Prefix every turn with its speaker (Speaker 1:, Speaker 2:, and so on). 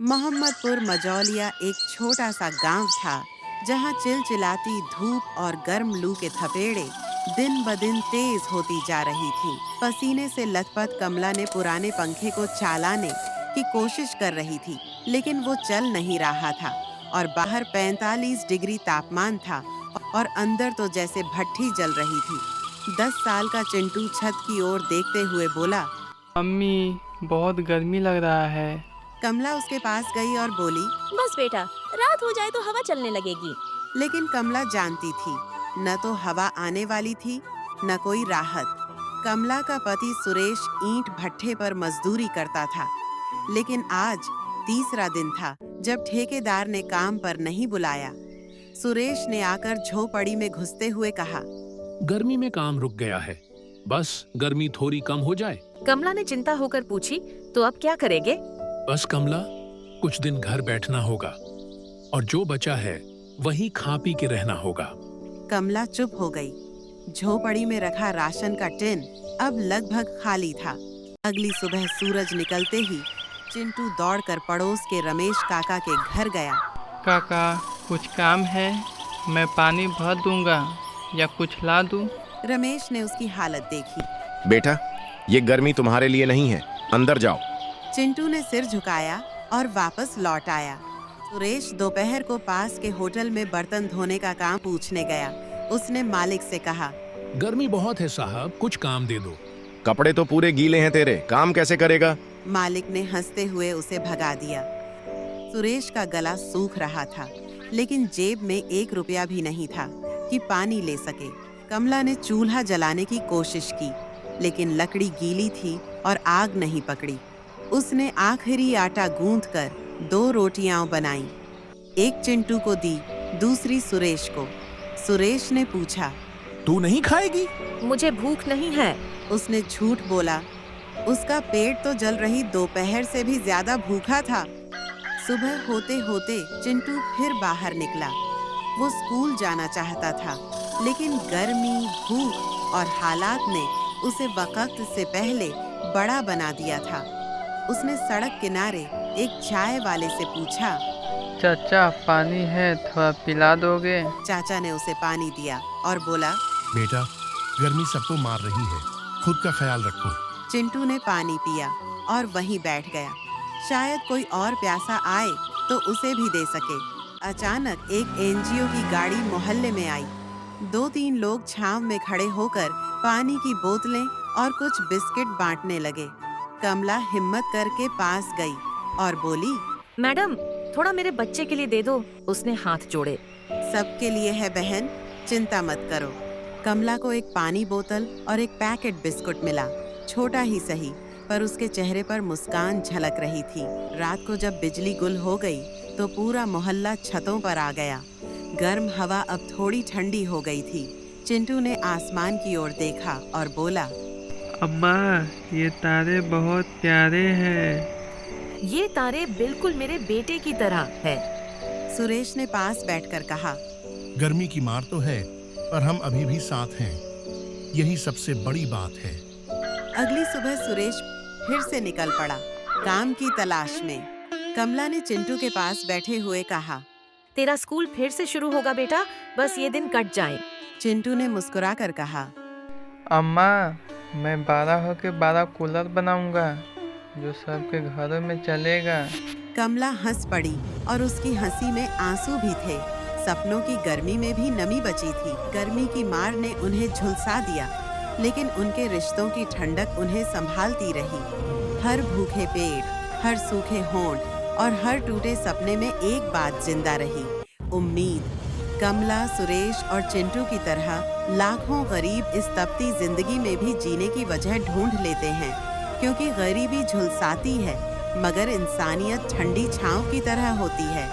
Speaker 1: मोहम्मदपुर मजौलिया एक छोटा सा गांव था जहां चिलचिलाती धूप और गर्म लू के थपेड़े दिन ब दिन तेज होती जा रही थी। पसीने से लथपथ कमला ने पुराने पंखे को चालाने की कोशिश कर रही थी, लेकिन वो चल नहीं रहा था और बाहर 45 डिग्री तापमान था और अंदर तो जैसे भट्ठी जल रही थी। 10 साल का चिंटू छत की ओर देखते हुए बोला,
Speaker 2: अम्मी, बहुत गर्मी लग रहा है।
Speaker 1: कमला उसके पास गई और बोली,
Speaker 3: बस बेटा, रात हो जाए तो हवा चलने लगेगी।
Speaker 1: लेकिन कमला जानती थी न तो हवा आने वाली थी न कोई राहत। कमला का पति सुरेश ईंट भट्ठे पर मजदूरी करता था, लेकिन आज तीसरा दिन था जब ठेकेदार ने काम पर नहीं बुलाया। सुरेश ने आकर झोपड़ी में घुसते हुए कहा,
Speaker 4: गर्मी में काम रुक गया है, बस गर्मी थोड़ी कम हो जाए।
Speaker 3: कमला ने चिंता होकर पूछी, तो अब क्या करेंगे?
Speaker 4: बस कमला, कुछ दिन घर बैठना होगा और जो बचा है वही खा पी के रहना होगा।
Speaker 1: कमला चुप हो गई। झोपड़ी में रखा राशन का टिन अब लगभग खाली था। अगली सुबह सूरज निकलते ही चिंटू दौड़कर पड़ोस के रमेश काका के घर गया।
Speaker 2: काका, कुछ काम है? मैं पानी भर दूंगा या कुछ ला दूं?
Speaker 1: रमेश ने उसकी हालत देखी।
Speaker 5: बेटा, ये गर्मी तुम्हारे लिए नहीं है, अंदर जाओ।
Speaker 1: चिंटू ने सिर झुकाया और वापस लौट आया। सुरेश दोपहर को पास के होटल में बर्तन धोने का काम पूछने गया। उसने मालिक से कहा,
Speaker 4: गर्मी बहुत है साहब, कुछ काम दे दो।
Speaker 5: कपड़े तो पूरे गीले हैं तेरे, काम कैसे करेगा?
Speaker 1: मालिक ने हंसते हुए उसे भगा दिया। सुरेश का गला सूख रहा था, लेकिन जेब में 1 रुपया भी नहीं था कि पानी ले सके। कमला ने चूल्हा जलाने की कोशिश की, लेकिन लकड़ी गीली थी और आग नहीं पकड़ी। उसने आखिरी आटा गूंथकर 2 रोटियां बनाई। एक चिंटू को दी, दूसरी सुरेश को। सुरेश ने पूछा,
Speaker 4: तू नहीं खाएगी?
Speaker 3: मुझे भूख नहीं है।
Speaker 1: उसने झूठ बोला। उसका पेट तो जल रही दोपहर से भी ज्यादा भूखा था। सुबह होते होते चिंटू फिर बाहर निकला। वो स्कूल जाना चाहता था, लेकिन गर्मी, भूख और हालात ने उसे वक्त से पहले बड़ा बना दिया था। उसने सड़क किनारे एक चाय वाले से पूछा,
Speaker 2: चाचा, पानी है, थोड़ा पिला दोगे?
Speaker 1: चाचा ने उसे पानी दिया और बोला,
Speaker 6: बेटा, गर्मी सबको मार रही है, खुद का ख्याल रखो।
Speaker 1: चिंटू ने पानी पिया और वहीं बैठ गया। शायद कोई और प्यासा आए तो उसे भी दे सके। अचानक एक एनजीओ की गाड़ी मोहल्ले में आई। 2-3 लोग छांव में खड़े होकर पानी की बोतलें और कुछ बिस्किट बांटने लगे। कमला हिम्मत करके पास गई और बोली,
Speaker 3: मैडम, थोड़ा मेरे बच्चे के लिए दे दो। उसने हाथ जोड़े।
Speaker 1: सबके लिए है बहन, चिंता मत करो। कमला को एक पानी बोतल और एक पैकेट बिस्कुट मिला। छोटा ही सही, पर उसके चेहरे पर मुस्कान झलक रही थी। रात को जब बिजली गुल हो गई तो पूरा मोहल्ला छतों पर आ गया। गर्म हवा अब थोड़ी ठंडी हो गई थी। चिंटू ने आसमान की ओर देखा और बोला,
Speaker 2: अम्मा, ये तारे बहुत प्यारे हैं।
Speaker 3: ये तारे बिल्कुल मेरे बेटे की तरह है।
Speaker 1: सुरेश ने पास बैठकर कहा,
Speaker 6: गर्मी की मार तो है, पर हम अभी भी साथ हैं, यही सबसे बड़ी बात है।
Speaker 1: अगली सुबह सुरेश फिर से निकल पड़ा, काम की तलाश में। कमला ने चिंटू के पास बैठे हुए कहा,
Speaker 3: तेरा स्कूल फिर से शुरू होगा बेटा, बस ये दिन कट जाए।
Speaker 1: चिंटू ने मुस्कुराकर कहा,
Speaker 2: अम्मा, मैं 12 होके 12 कूलर बनाऊंगा जो सबके घरों में चलेगा।
Speaker 1: कमला हंस पड़ी और उसकी हंसी में आंसू भी थे। सपनों की गर्मी में भी नमी बची थी। गर्मी की मार ने उन्हें झुलसा दिया, लेकिन उनके रिश्तों की ठंडक उन्हें संभालती रही। हर भूखे पेट, हर सूखे होंठ और हर टूटे सपने में एक बात जिंदा रही, उम्मीद। कमला, सुरेश और चिंटू की तरह लाखों गरीब इस तपती जिंदगी में भी जीने की वजह ढूंढ लेते हैं, क्योंकि गरीबी झुलसाती है, मगर इंसानियत ठंडी छांव की तरह होती है।